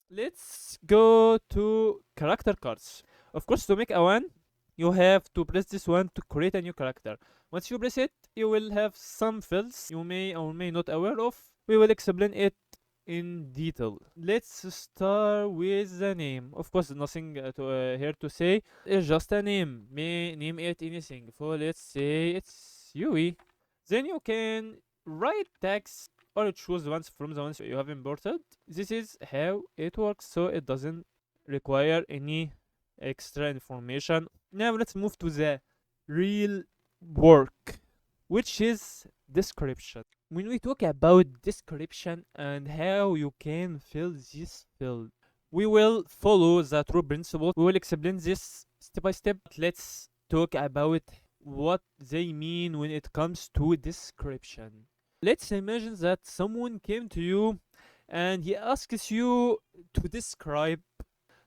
Let's go to character cards. Of course, to make a one, you have to press this one to create a new character. Once you press it, you will have some fields you may or may not aware of. We will explain it in detail. Let's start with the name. Of course, nothing here to say. It's just a name. May name it anything. For let's say it's Yui. Then you can write text or choose ones from the ones you have imported. This is how it works, so it doesn't require any extra information. Now let's move to the real work, which is description. When we talk about description and how you can fill this field, we will follow the true principle. We will explain this step by step. Let's talk about what they mean when it comes to description. Let's imagine that someone came to you and he asks you to describe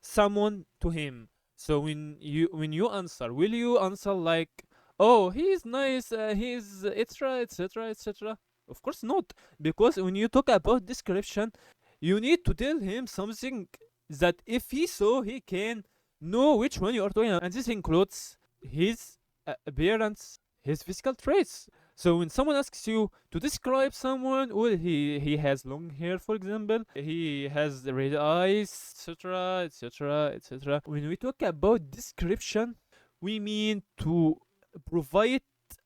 someone to him. So when you answer, will you answer like, "Oh, he is nice, he's etc etc etc"? Of course not, because when you talk about description, you need to tell him something that if he saw, he can know which one you are talking about, and this includes his appearance, his physical traits. So when someone asks you to describe someone, well, he has long hair, for example, he has red eyes, etc., etc., etc. When we talk about description, we mean to provide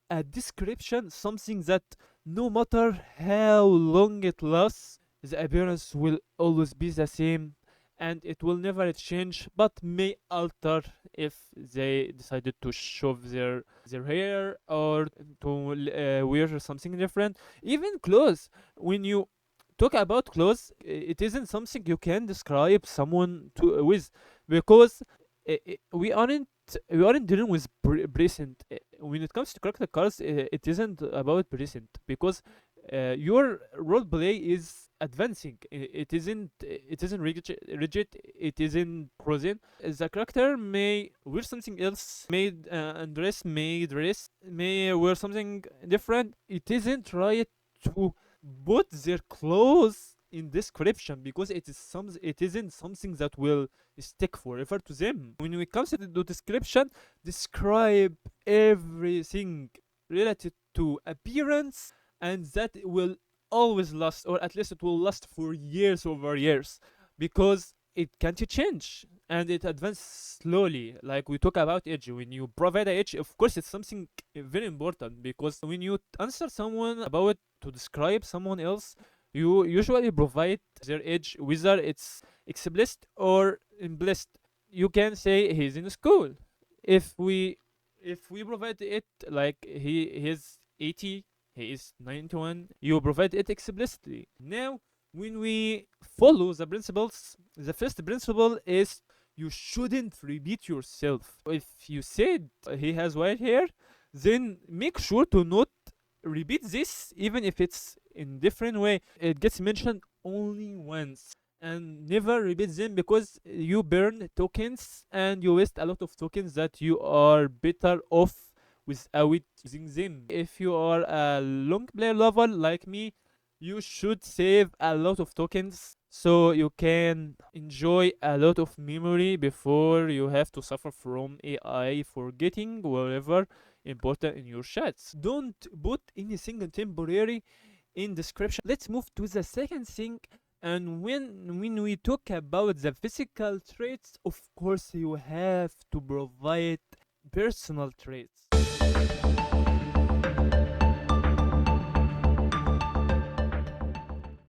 a description, something that no matter how long it lasts, the appearance will always be the same and it will never change, but may alter if they decided to shave their hair or to wear something different. Even clothes, when you talk about clothes, it isn't something you can describe someone to with, because we aren't dealing with present. When it comes to character cards, it isn't about present, because your role play is advancing. It isn't rigid. It isn't frozen. The character may wear something else, may undress, may dress, may wear something different. It isn't right to put their clothes in description, because it isn't something that will stick forever to them. When it comes to the description, describe everything related to appearance, and that will always last, or at least it will last for years over years, because it can't change and it advances slowly. Like we talk about age, when you provide a age, of course it's something very important, because when you answer someone about to describe someone else, you usually provide their age, whether it's explicit or implicit. You can say he's in school. If we provide it like he's 80, he is 91, you provide it explicitly. Now, when we follow the principles, the first principle is you shouldn't repeat yourself. If you said he has white hair, then make sure to not repeat this, even if it's in different way. It gets mentioned only once, and never repeat them, because you burn tokens and you waste a lot of tokens that you are better off without using them. If you are a long player level like me, you should save a lot of tokens so you can enjoy a lot of memory before you have to suffer from AI forgetting whatever important in your chats. Don't put anything temporary in description. Let's move to the second thing. And when we talk about the physical traits, of course you have to provide personal traits.